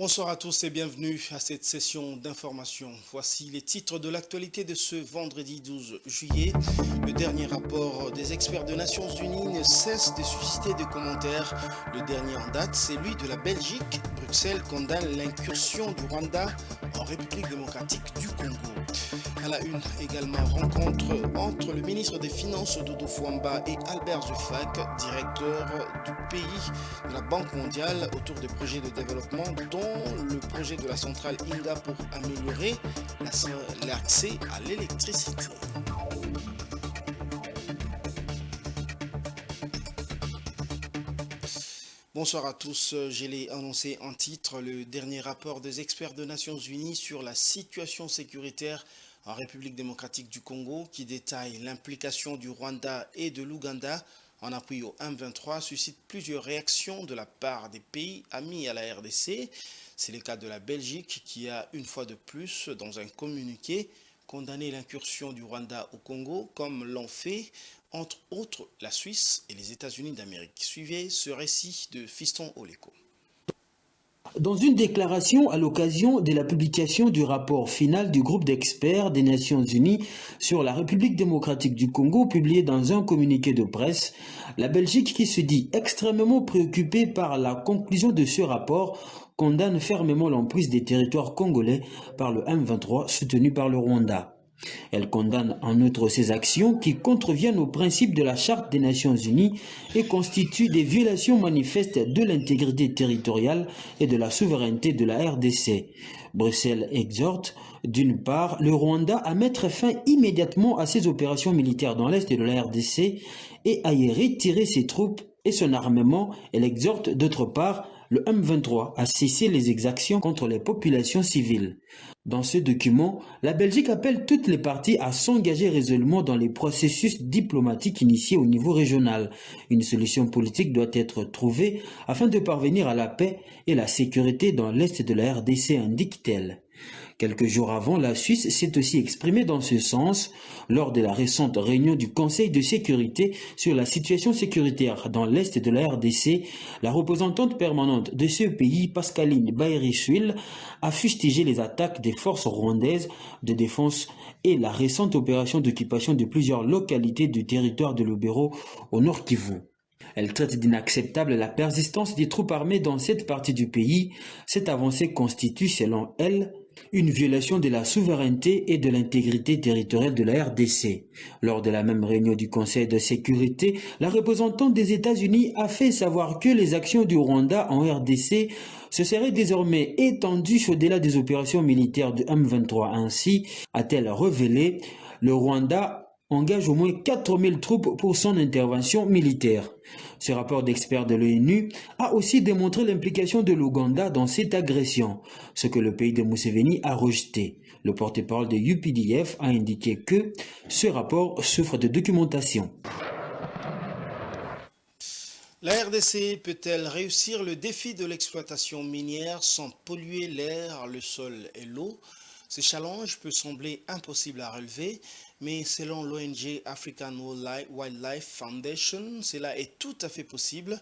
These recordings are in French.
Bonsoir à tous et bienvenue à cette session d'information. Voici les titres de l'actualité de ce vendredi 12 juillet. Le dernier rapport des experts des Nations Unies ne cesse de susciter des commentaires. Le dernier en date, c'est celui de la Belgique. Bruxelles condamne l'incursion du Rwanda en République démocratique du Congo. À la une également, rencontre entre le ministre des Finances Dodo Fouamba et Albert Zufak, directeur du pays de la Banque mondiale, autour des projets de développement dont le projet de la centrale Inga pour améliorer l'accès à l'électricité. Bonsoir à tous, je l'ai annoncé en titre, le dernier rapport des experts des Nations Unies sur la situation sécuritaire en République démocratique du Congo qui détaille l'implication du Rwanda et de l'Ouganda en appui au M23 suscite plusieurs réactions de la part des pays amis à la RDC. C'est le cas de la Belgique qui a une fois de plus, dans un communiqué, condamné l'incursion du Rwanda au Congo comme l'ont fait entre autres la Suisse et les États-Unis d'Amérique. Suivez ce récit de Fiston Oleko. Dans une déclaration à l'occasion de la publication du rapport final du groupe d'experts des Nations Unies sur la République démocratique du Congo, publié dans un communiqué de presse, la Belgique, qui se dit extrêmement préoccupée par la conclusion de ce rapport, condamne fermement l'emprise des territoires congolais par le M23 soutenu par le Rwanda. Elle condamne en outre ces actions qui contreviennent aux principes de la Charte des Nations Unies et constituent des violations manifestes de l'intégrité territoriale et de la souveraineté de la RDC. Bruxelles exhorte, d'une part, le Rwanda à mettre fin immédiatement à ses opérations militaires dans l'est de la RDC et à y retirer ses troupes et son armement. Elle exhorte, d'autre part, le M23 a cessé les exactions contre les populations civiles. Dans ce document, la Belgique appelle toutes les parties à s'engager résolument dans les processus diplomatiques initiés au niveau régional. Une solution politique doit être trouvée afin de parvenir à la paix et la sécurité dans l'est de la RDC, indique-t-elle. Quelques jours avant, la Suisse s'est aussi exprimée dans ce sens lors de la récente réunion du Conseil de sécurité sur la situation sécuritaire dans l'est de la RDC. La représentante permanente de ce pays, Pascaline Baerichwil, a fustigé les attaques des forces rwandaises de défense et la récente opération d'occupation de plusieurs localités du territoire de Lubero au Nord Kivu. Elle traite d'inacceptable la persistance des troupes armées dans cette partie du pays. Cette avancée constitue, selon elle, une violation de la souveraineté et de l'intégrité territoriale de la RDC. Lors de la même réunion du Conseil de sécurité, la représentante des États-Unis a fait savoir que les actions du Rwanda en RDC se seraient désormais étendues au-delà des opérations militaires du M23. Ainsi, a-t-elle révélé, le Rwanda engage au moins 4000 troupes pour son intervention militaire. Ce rapport d'experts de l'ONU a aussi démontré l'implication de l'Ouganda dans cette agression, ce que le pays de Museveni a rejeté. Le porte-parole de UPDF a indiqué que ce rapport souffre de documentation. La RDC peut-elle réussir le défi de l'exploitation minière sans polluer l'air, le sol et l'eau? Ce challenge peut sembler impossible à relever, mais selon l'ONG African Wildlife Foundation, cela est tout à fait possible.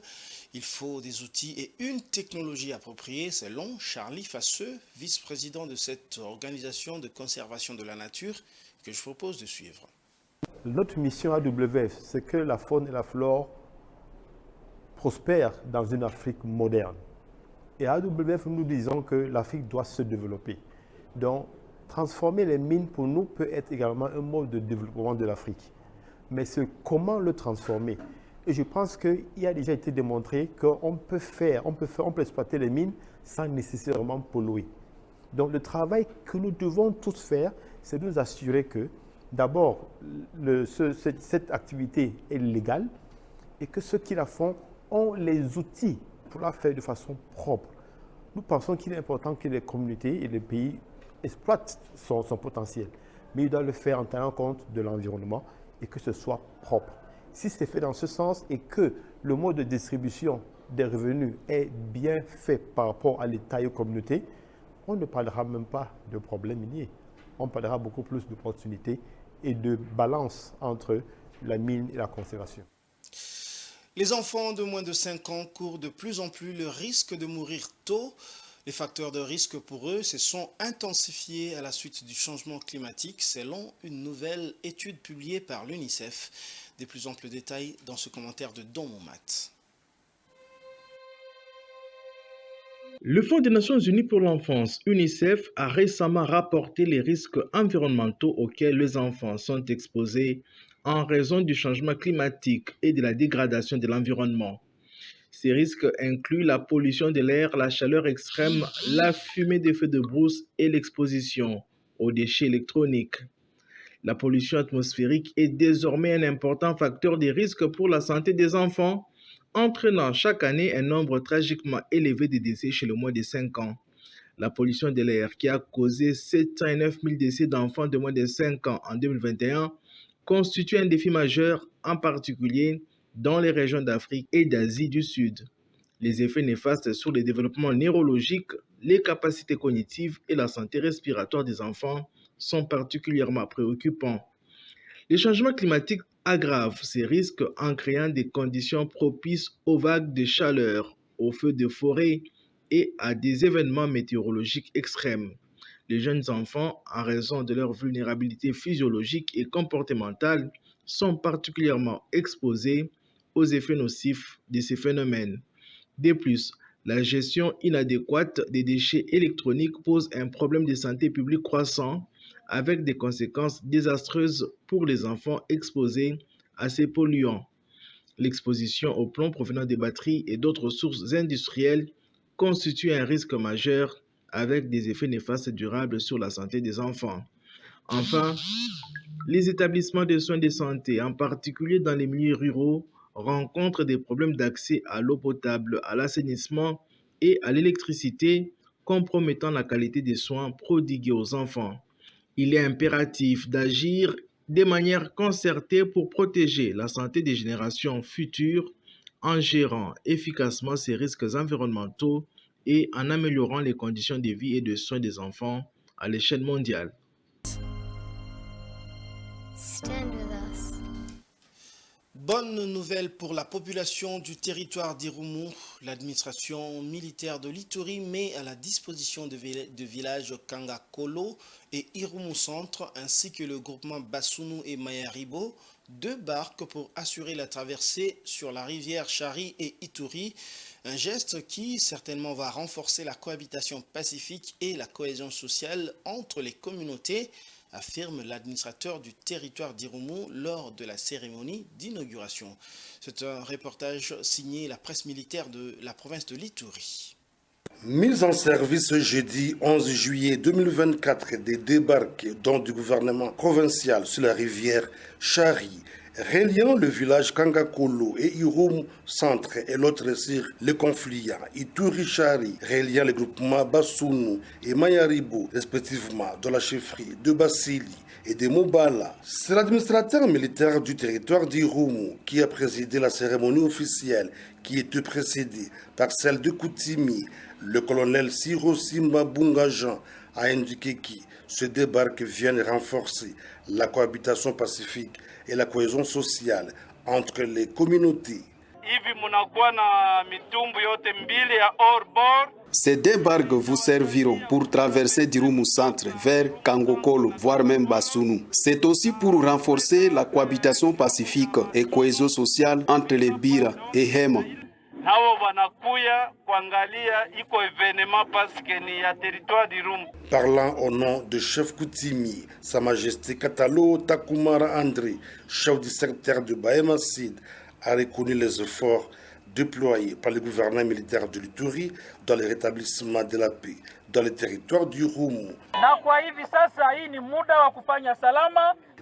Il faut des outils et une technologie appropriée, selon Charlie Fasseux, vice-président de cette organisation de conservation de la nature, que je propose de suivre. Notre mission AWF, c'est que la faune et la flore prospèrent dans une Afrique moderne. Et à AWF, nous disons que l'Afrique doit se développer. Donc, transformer les mines, pour nous, peut être également un mode de développement de l'Afrique. Mais c'est comment le transformer. Et je pense qu'il a déjà été démontré qu'on peut exploiter les mines sans nécessairement polluer. Donc, le travail que nous devons tous faire, c'est de nous assurer que, d'abord, cette activité est légale et que ceux qui la font ont les outils pour la faire de façon propre. Nous pensons qu'il est important que les communautés et les pays exploite son potentiel, mais il doit le faire en tenant compte de l'environnement et que ce soit propre. Si c'est fait dans ce sens et que le mode de distribution des revenus est bien fait par rapport à l'État et aux communautés, on ne parlera même pas de problème minier. On parlera beaucoup plus d'opportunités et de balance entre la mine et la conservation. Les enfants de moins de 5 ans courent de plus en plus le risque de mourir tôt Les facteurs de risque pour eux se sont intensifiés à la suite du changement climatique selon une nouvelle étude publiée par l'UNICEF. Des plus amples détails dans ce commentaire de Don Momat. Le Fonds des Nations Unies pour l'enfance, UNICEF, a récemment rapporté les risques environnementaux auxquels les enfants sont exposés en raison du changement climatique et de la dégradation de l'environnement. Ces risques incluent la pollution de l'air, la chaleur extrême, la fumée des feux de brousse et l'exposition aux déchets électroniques. La pollution atmosphérique est désormais un important facteur de risque pour la santé des enfants, entraînant chaque année un nombre tragiquement élevé de décès chez le moins de 5 ans. La pollution de l'air, qui a causé 709 000 décès d'enfants de moins de 5 ans en 2021, constitue un défi majeur, en particulier dans les régions d'Afrique et d'Asie du Sud. Les effets néfastes sur le développement neurologique, les capacités cognitives et la santé respiratoire des enfants sont particulièrement préoccupants. Les changements climatiques aggravent ces risques en créant des conditions propices aux vagues de chaleur, aux feux de forêt et à des événements météorologiques extrêmes. Les jeunes enfants, en raison de leur vulnérabilité physiologique et comportementale, sont particulièrement exposés aux effets nocifs de ces phénomènes. De plus, la gestion inadéquate des déchets électroniques pose un problème de santé publique croissant, avec des conséquences désastreuses pour les enfants exposés à ces polluants. L'exposition au plomb provenant des batteries et d'autres sources industrielles constitue un risque majeur avec des effets néfastes durables sur la santé des enfants. Enfin, les établissements de soins de santé, en particulier dans les milieux ruraux, rencontrent des problèmes d'accès à l'eau potable, à l'assainissement et à l'électricité, compromettant la qualité des soins prodigués aux enfants. Il est impératif d'agir de manière concertée pour protéger la santé des générations futures en gérant efficacement ces risques environnementaux et en améliorant les conditions de vie et de soins des enfants à l'échelle mondiale. Bonne nouvelle pour la population du territoire d'Irumu. L'administration militaire de l'Ituri met à la disposition de villages Kangakolo et Irumu Centre ainsi que le groupement Basunu et Mayaribo 2 barques pour assurer la traversée sur la rivière Chari et Ituri. Un geste qui certainement va renforcer la cohabitation pacifique et la cohésion sociale entre les communautés, affirme l'administrateur du territoire d'Irumu lors de la cérémonie d'inauguration. C'est un reportage signé la presse militaire de la province de l'Ituri. Mise en service jeudi 11 juillet 2024 des 2 barques dont du gouvernement provincial sur la rivière Chari, reliant le village Kangakolo et Irumu Centre et l'autre sur le conflit Ituri Chari, reliant le groupement Basunu et Mayaribo respectivement dans la chefferie de Basili et de Mobala. C'est l'administrateur militaire du territoire d'Irumu qui a présidé la cérémonie officielle qui était précédée par celle de Koutimi. Le colonel Siro Simba Bungajan a indiqué que ce débarque vient renforcer la cohabitation pacifique et la cohésion sociale entre les communautés. Ces 2 barques vous serviront pour traverser d'Irumu Centre vers Kangokolo, voire même Basunu. C'est aussi pour renforcer la cohabitation pacifique et cohésion sociale entre les Bira et Hema. Parlant au nom de chef Koutimi, Sa Majesté Katalo Takumara André, chef du secteur de Bahema Sid, a reconnu les efforts déployés par le gouvernement militaire de l'Ituri dans le rétablissement de la paix dans le territoire d'Irumu.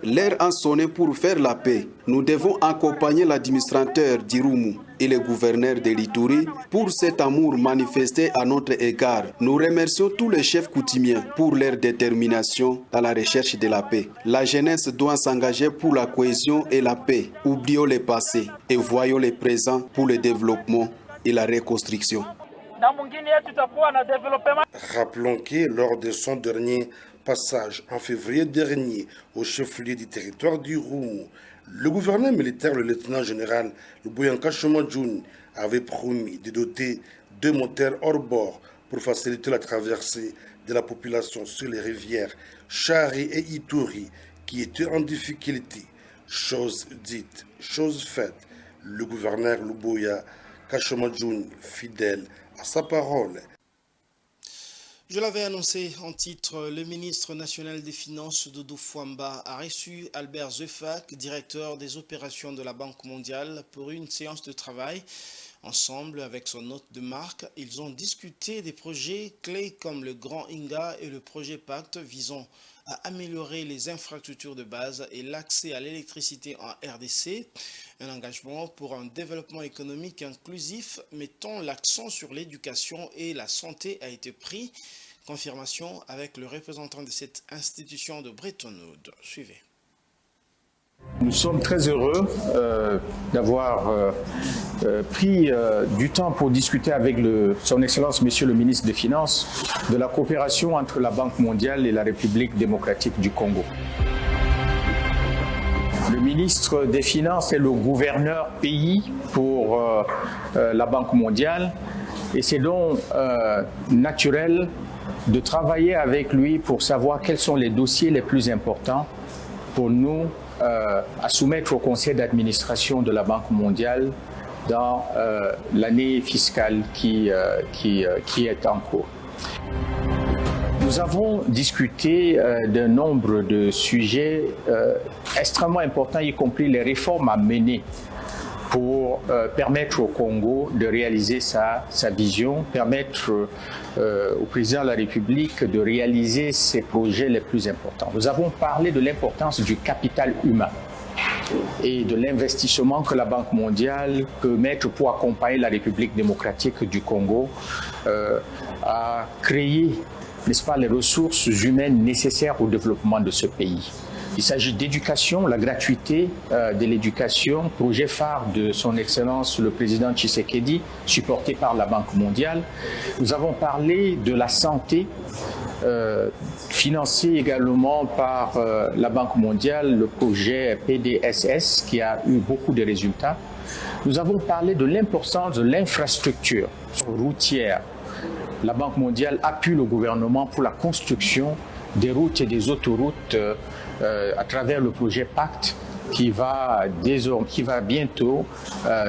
L'heure a sonné pour faire la paix. Nous devons accompagner l'administrateur d'Irumu et le gouverneur de l'Ituri pour cet amour manifesté à notre égard. Nous remercions tous les chefs coutumiers pour leur détermination dans la recherche de la paix. La jeunesse doit s'engager pour la cohésion et la paix. Oublions le passé et voyons le présent pour le développement et la reconstruction. Rappelons que lors de son dernier passage en février dernier au chef-lieu du territoire d'Irumu, le gouverneur militaire, le lieutenant-général Luboyanka Shomadjoun, avait promis de doter 2 moteurs hors bord pour faciliter la traversée de la population sur les rivières Chari et Ituri qui étaient en difficulté. Chose dite, chose faite. Le gouverneur Luboya Kashomadjoun, fidèle à sa parole. Je l'avais annoncé en titre, le ministre national des Finances, Doudou Fouamba, a reçu Albert Zefak, directeur des opérations de la Banque mondiale, pour une séance de travail. Ensemble, avec son hôte de marque, ils ont discuté des projets clés comme le Grand Inga et le projet Pacte visant à améliorer les infrastructures de base et l'accès à l'électricité en RDC. Un engagement pour un développement économique inclusif mettant l'accent sur l'éducation et la santé a été pris. Confirmation avec le représentant de cette institution de Bretton Woods. Suivez. Nous sommes très heureux d'avoir pris du temps pour discuter avec Son Excellence Monsieur le ministre des Finances de la coopération entre la Banque mondiale et la République démocratique du Congo. Le ministre des Finances est le gouverneur pays pour la Banque mondiale et c'est donc naturel de travailler avec lui pour savoir quels sont les dossiers les plus importants pour nous à soumettre au conseil d'administration de la Banque mondiale dans l'année fiscale qui est en cours. Nous avons discuté d'un nombre de sujets extrêmement importants, y compris les réformes à mener pour permettre au Congo de réaliser sa vision, permettre au président de la République de réaliser ses projets les plus importants. Nous avons parlé de l'importance du capital humain et de l'investissement que la Banque mondiale peut mettre pour accompagner la République démocratique du Congo à créer, n'est-ce pas, les ressources humaines nécessaires au développement de ce pays. Il s'agit d'éducation, la gratuité de l'éducation, projet phare de son Excellence le Président Tshisekedi, supporté par la Banque mondiale. Nous avons parlé de la santé, financé également par la Banque mondiale, le projet PDSS qui a eu beaucoup de résultats. Nous avons parlé de l'importance de l'infrastructure routière. La Banque mondiale appuie le gouvernement pour la construction des routes et des autoroutes à travers le projet Pacte qui va bientôt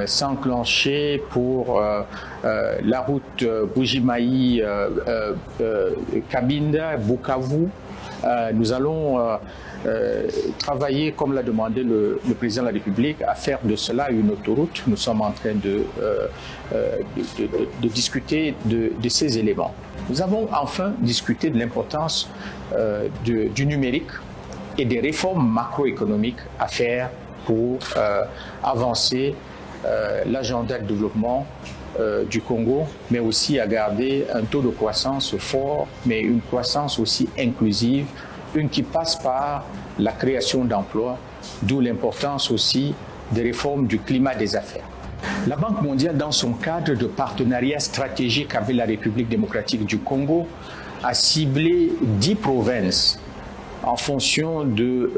s'enclencher pour la route Bujimaï-Kabinda, Bukavu. Nous allons travailler, comme l'a demandé le président de la République, à faire de cela une autoroute. Nous sommes en train de discuter de ces éléments. Nous avons enfin discuté de l'importance du numérique et des réformes macroéconomiques à faire pour avancer l'agenda de développement du Congo, mais aussi à garder un taux de croissance fort, mais une croissance aussi inclusive, une qui passe par la création d'emplois, d'où l'importance aussi des réformes du climat des affaires. La Banque mondiale, dans son cadre de partenariat stratégique avec la République démocratique du Congo, a ciblé 10 provinces en fonction du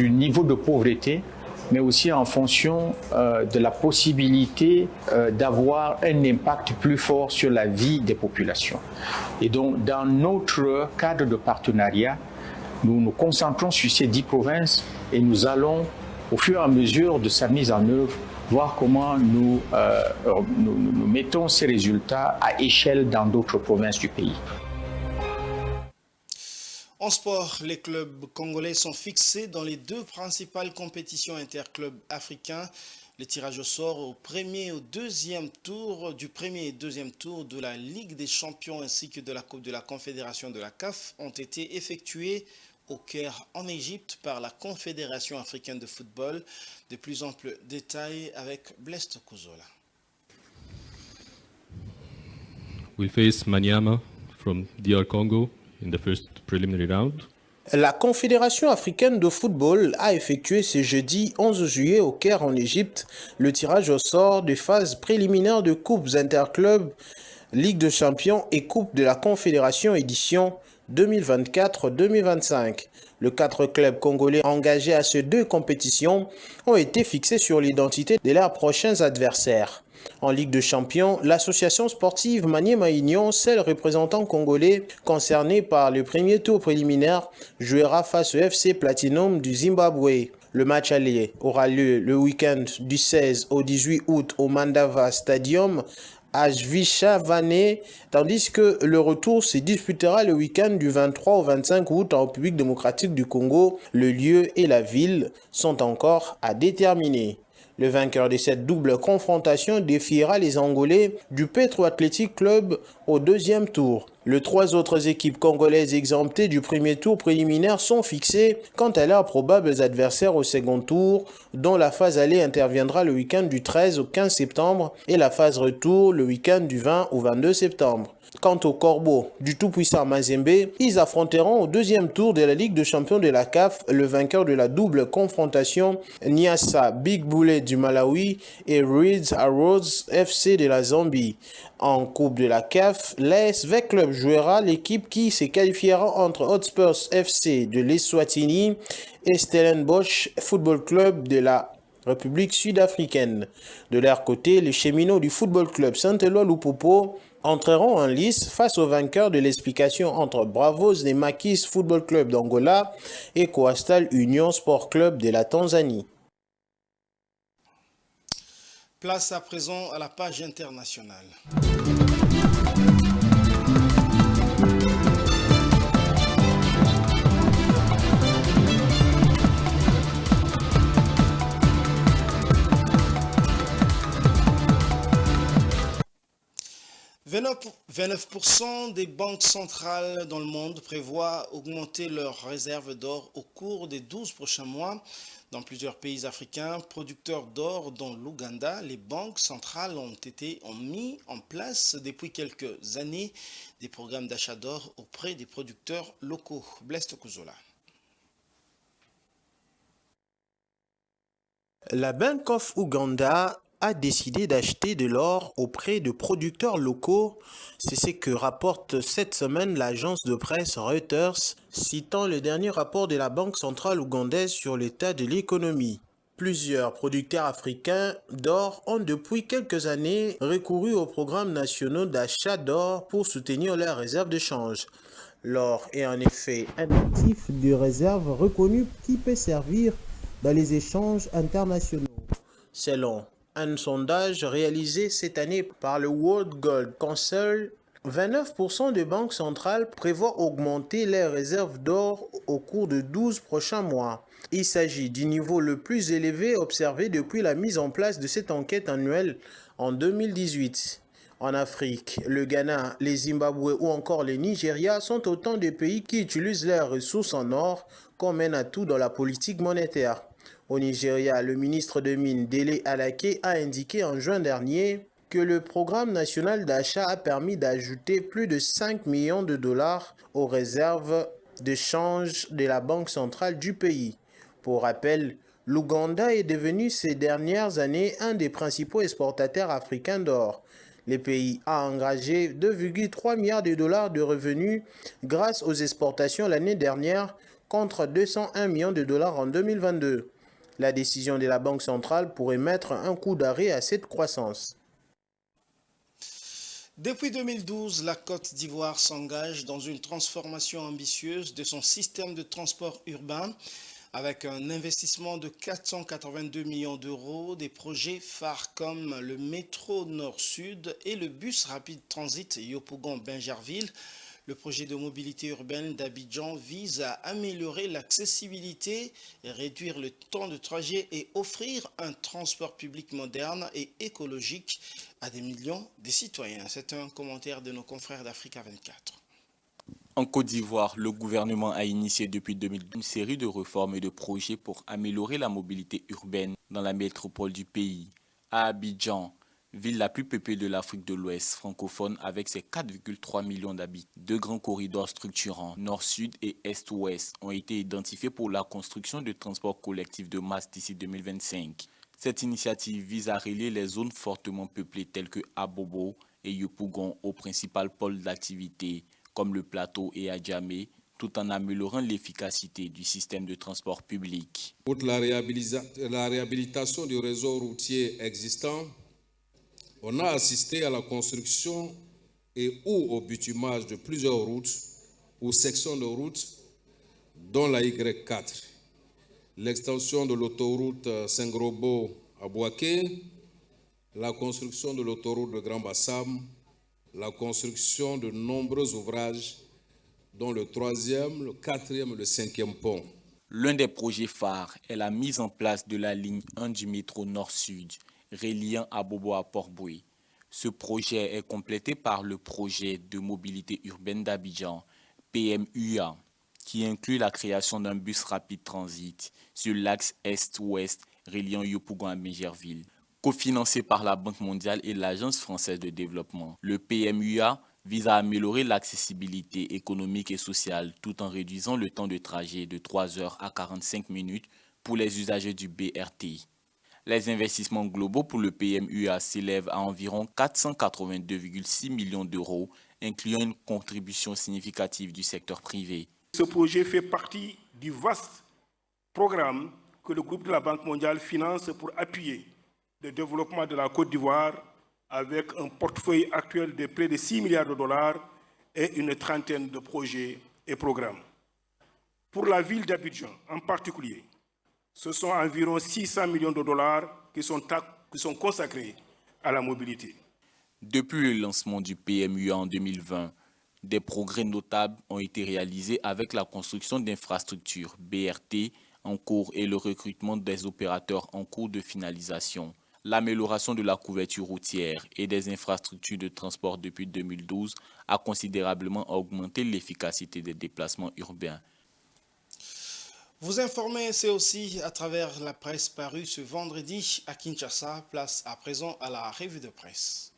niveau de pauvreté, mais aussi en fonction de la possibilité d'avoir un impact plus fort sur la vie des populations. Et donc, dans notre cadre de partenariat, nous nous concentrons sur ces 10 provinces et nous allons, au fur et à mesure de sa mise en œuvre, voir comment nous mettons ces résultats à échelle dans d'autres provinces du pays. En sport, les clubs congolais sont fixés dans les deux principales compétitions interclubs africains. Les tirages au sort au premier et au deuxième tour de la Ligue des champions ainsi que de la Coupe de la Confédération de la CAF ont été effectués au Caire en Égypte par la Confédération africaine de football. De plus amples détails avec Blaise Kozola. We face Maniama from DR Congo in the first preliminary round. La Confédération africaine de football a effectué ce jeudi 11 juillet au Caire en Égypte le tirage au sort des phases préliminaires de coupes interclubs, Ligue des champions et Coupe de la Confédération édition 2024-2025. Les 4 clubs congolais engagés à ces deux compétitions ont été fixés sur l'identité de leurs prochains adversaires. En Ligue de Champions, l'association sportive Maniema Union, seul représentant congolais concerné par le premier tour préliminaire, jouera face au FC Platinum du Zimbabwe. Le match aller aura lieu le week-end du 16 au 18 août au Mandava Stadium à Jvishavane, tandis que le retour se disputera le week-end du 23 au 25 août en République démocratique du Congo. Le lieu et la ville sont encore à déterminer. Le vainqueur de cette double confrontation défiera les Angolais du Petro Athletic Club au deuxième tour. Les 3 autres équipes congolaises exemptées du premier tour préliminaire sont fixées quant à leurs probables adversaires au second tour, dont la phase aller interviendra le week-end du 13 au 15 septembre et la phase retour le week-end du 20 au 22 septembre. Quant aux Corbeaux du tout-puissant Mazembe, ils affronteront au deuxième tour de la Ligue de champions de la CAF le vainqueur de la double confrontation Niassa Big Bullet du Malawi et Reeds Arrows FC de la Zambie. En Coupe de la CAF, l'AS V Club jouera l'équipe qui se qualifiera entre Hotspurs FC de l'Eswatini et Stellenbosch Football Club de la République sud-africaine. De leur côté, les cheminots du Football Club Saint-Éloi Lupopo entreront en lice face aux vainqueurs de l'explication entre Bravos des Maquis Football Club d'Angola et Coastal Union Sport Club de la Tanzanie. Place à présent à la page internationale. « 29% des banques centrales dans le monde prévoient augmenter leurs réserves d'or au cours des 12 prochains mois. Dans plusieurs pays africains producteurs d'or, dont l'Ouganda, les banques centrales ont mis en place depuis quelques années des programmes d'achat d'or auprès des producteurs locaux. Blaise Tokuzola. La Bank of Uganda a décidé d'acheter de l'or auprès de producteurs locaux. C'est ce que rapporte cette semaine l'agence de presse Reuters, citant le dernier rapport de la Banque centrale ougandaise sur l'état de l'économie. Plusieurs producteurs africains d'or ont depuis quelques années recouru aux programmes nationaux d'achat d'or pour soutenir leurs réserves de change. L'or est en effet un actif de réserve reconnu qui peut servir dans les échanges internationaux. Selon un sondage réalisé cette année par le World Gold Council, 29% des banques centrales prévoient augmenter leurs réserves d'or au cours de 12 prochains mois. Il s'agit du niveau le plus élevé observé depuis la mise en place de cette enquête annuelle en 2018. En Afrique, le Ghana, les Zimbabwe ou encore le Nigeria sont autant de pays qui utilisent leurs ressources en or comme un atout dans la politique monétaire. Au Nigeria, le ministre de Mines, Dele Alake, a indiqué en juin dernier que le programme national d'achat a permis d'ajouter plus de 5 millions de dollars aux réserves de change de la Banque centrale du pays. Pour rappel, l'Ouganda est devenu ces dernières années un des principaux exportateurs africains d'or. Le pays a engagé 2,3 milliards de dollars de revenus grâce aux exportations l'année dernière contre 201 millions de dollars en 2022. La décision de la Banque centrale pourrait mettre un coup d'arrêt à cette croissance. Depuis 2012, la Côte d'Ivoire s'engage dans une transformation ambitieuse de son système de transport urbain avec un investissement de 482 millions d'euros, des projets phares comme le métro Nord-Sud et le bus rapide transit Yopougon-Bingerville. Le projet de mobilité urbaine d'Abidjan vise à améliorer l'accessibilité, réduire le temps de trajet et offrir un transport public moderne et écologique à des millions de citoyens. C'est un commentaire de nos confrères d'Africa 24. En Côte d'Ivoire, le gouvernement a initié depuis 2012 une série de réformes et de projets pour améliorer la mobilité urbaine dans la métropole du pays. À Abidjan, ville la plus peuplée de l'Afrique de l'Ouest francophone avec ses 4,3 millions d'habitants. 2 grands corridors structurants, nord-sud et est-ouest, ont été identifiés pour la construction de transports collectifs de masse d'ici 2025. Cette initiative vise à relier les zones fortement peuplées telles que Abobo et Yopougon aux principales pôles d'activité comme le plateau et Adjamé, tout en améliorant l'efficacité du système de transport public. Pour la réhabilitation du réseau routier existant, On a assisté à la construction et ou au bitumage de plusieurs routes ou sections de routes, dont la Y4, l'extension de l'autoroute Saint-Grobo à Bouaké, la construction de l'autoroute de Grand Bassam, la construction de nombreux ouvrages, dont le 3e, le 4e et le 5e pont. L'un des projets phares est la mise en place de la ligne 1 du métro Nord-Sud, reliant Abobo à Port-Boué. Ce projet est complété par le projet de mobilité urbaine d'Abidjan, PMUA, qui inclut la création d'un bus rapide transit sur l'axe Est-Ouest reliant Yopougon à Mégerville. Cofinancé par la Banque mondiale et l'Agence française de développement, le PMUA vise à améliorer l'accessibilité économique et sociale tout en réduisant le temps de trajet de 3 heures à 45 minutes pour les usagers du BRT. Les investissements globaux pour le PMUA s'élèvent à environ 482,6 millions d'euros, incluant une contribution significative du secteur privé. Ce projet fait partie du vaste programme que le groupe de la Banque mondiale finance pour appuyer le développement de la Côte d'Ivoire avec un portefeuille actuel de près de 6 milliards de dollars et une trentaine de projets et programmes. Pour la ville d'Abidjan en particulier, ce sont environ 600 millions de dollars qui sont consacrés à la mobilité. Depuis le lancement du PMUA en 2020, des progrès notables ont été réalisés avec la construction d'infrastructures BRT en cours et le recrutement des opérateurs en cours de finalisation. L'amélioration de la couverture routière et des infrastructures de transport depuis 2012 a considérablement augmenté l'efficacité des déplacements urbains. Vous informez, c'est aussi à travers la presse parue ce vendredi à Kinshasa. Place à présent à la revue de presse.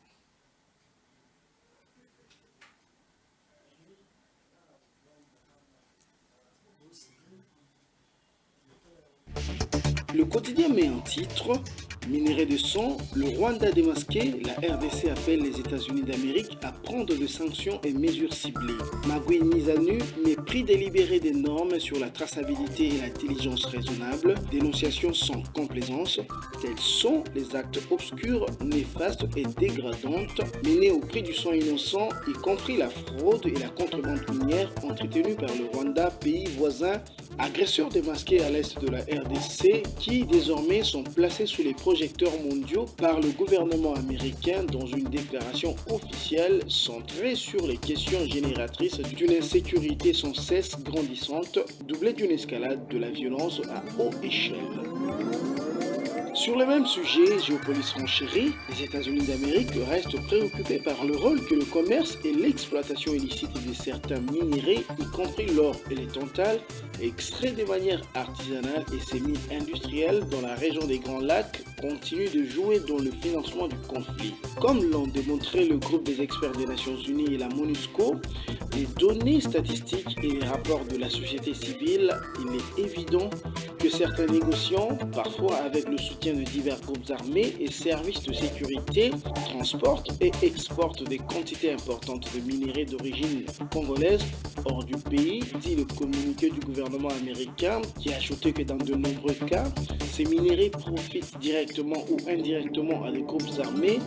Le quotidien met en titre « Minerai de sang, le Rwanda démasqué, la RDC appelle les États-Unis d'Amérique à prendre des sanctions et mesures ciblées. Magui mise à nu, mépris délibéré des normes sur la traçabilité et l'intelligence raisonnable, dénonciation sans complaisance, tels sont les actes obscurs, néfastes et dégradantes menés au prix du sang innocent, y compris la fraude et la contrebande minière entretenue par le Rwanda, pays voisin, agresseur démasqué à l'est de la RDC, qui désormais sont placés sous les projecteurs mondiaux par le gouvernement américain dans une déclaration officielle centrée sur les questions génératrices d'une insécurité sans cesse grandissante, doublée d'une escalade de la violence à haute échelle. Sur le même sujet, géopolitique renchérie, les États-Unis d'Amérique restent préoccupés par le rôle que le commerce et l'exploitation illicite de certains minéraux, y compris l'or et les tantales, extraits de manière artisanale et semi-industrielle dans la région des Grands Lacs, continuent de jouer dans le financement du conflit. Comme l'ont démontré le groupe des experts des Nations Unies et la MONUSCO, les données statistiques et les rapports de la société civile, il est évident que certains négociants, parfois avec le soutien de divers groupes armés et services de sécurité, transportent et exportent des quantités importantes de minerais d'origine congolaise hors du pays, dit le communiqué du gouvernement américain, qui a ajouté que dans de nombreux cas, ces minerais profitent directement ou indirectement à des groupes armés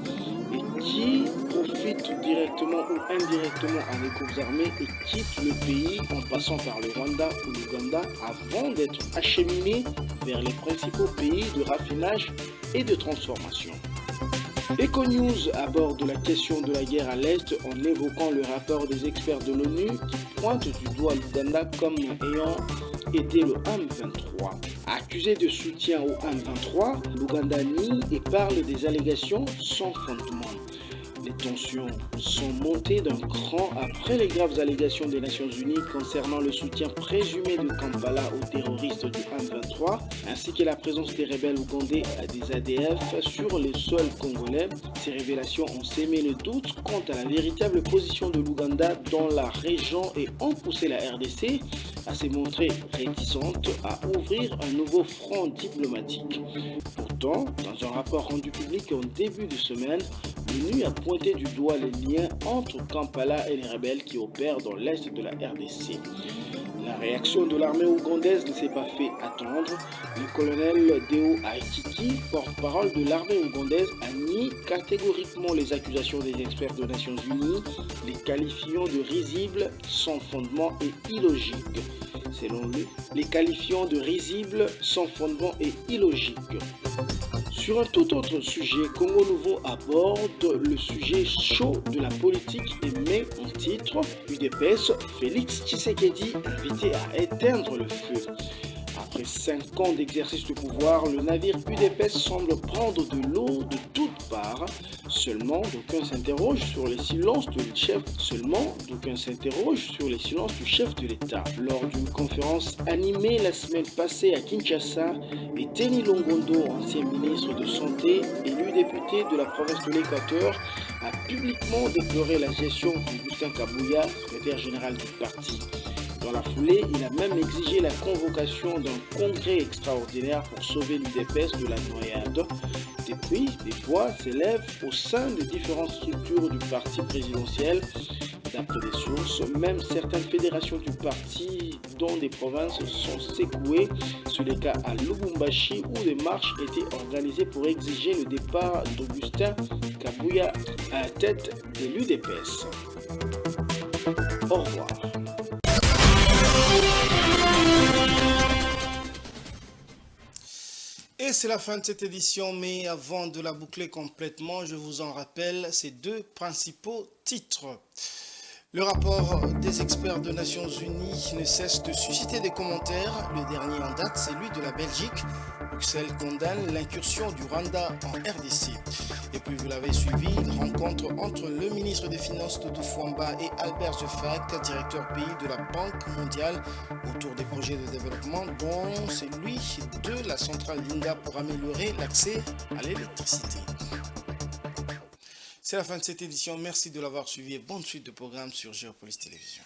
et qui profitent directement ou indirectement à des groupes armés et quittent le pays en passant par le Rwanda ou l'Ouganda avant d'être acheminés vers les principaux pays de raffinage et de transformation. EcoNews aborde la question de la guerre à l'Est en évoquant le rapport des experts de l'ONU qui pointe du doigt l'Ouganda comme ayant été le M23. Accusé de soutien au M23, l'Ouganda nie et parle des allégations sans fondement. Les tensions sont montées d'un cran après les graves allégations des Nations Unies concernant le soutien présumé de Kampala aux terroristes du M23, ainsi que la présence des rebelles ougandais à des ADF sur les sols congolais. Ces révélations ont sémé le doute quant à la véritable position de l'Ouganda dans la région et ont poussé la RDC à se montrer réticente à ouvrir un nouveau front diplomatique. Pourtant, dans un rapport rendu public en début de semaine, l'ONU a pointé du doigt les liens entre Kampala et les rebelles qui opèrent dans l'est de la RDC. La réaction de l'armée ougandaise ne s'est pas fait attendre. Le colonel Deo Aitiki, porte-parole de l'armée ougandaise, a nié catégoriquement les accusations des experts des Nations Unies, les qualifiant de risibles, sans fondement et illogiques. Selon lui, les qualifiant de risibles, sans fondement et illogiques. Sur un tout autre sujet, Congo Nouveau aborde le sujet chaud de la politique et met en titre UDPS, Félix Tshisekedi invité à éteindre le feu. Après 5 ans d'exercice de pouvoir, le navire UDPS semble prendre de l'eau de toutes parts. Seulement, d'aucuns s'interrogent sur les silences du chef. Du chef de l'État. Lors d'une conférence animée la semaine passée à Kinshasa, Eteni Longondo, ancien ministre de Santé, élu député de la province de l'Équateur, a publiquement déploré la gestion d'Augustin Kabouya, secrétaire général du parti. Dans la foulée, il a même exigé la convocation d'un congrès extraordinaire pour sauver l'UDPS de la noyade. Depuis, des voix s'élèvent au sein des différentes structures du parti présidentiel. D'après des sources, même certaines fédérations du parti dans des provinces sont secouées. C'est le cas à Lubumbashi où des marches étaient organisées pour exiger le départ d'Augustin Kabouya à la tête de l'UDPS. Au revoir. Et c'est la fin de cette édition, mais avant de la boucler complètement, je vous en rappelle ces deux principaux titres. Le rapport des experts des Nations Unies ne cesse de susciter des commentaires. Le dernier en date, c'est celui de la Belgique. Bruxelles condamne l'incursion du Rwanda en RDC. Et puis vous l'avez suivi, rencontre entre le ministre des Finances Doudou Fwamba et Albert Zefak, directeur pays de la Banque mondiale, autour des projets de développement, dont celui de la centrale Linga pour améliorer l'accès à l'électricité. C'est la fin de cette édition. Merci de l'avoir suivi et bonne suite de programme sur Géopolis Télévision.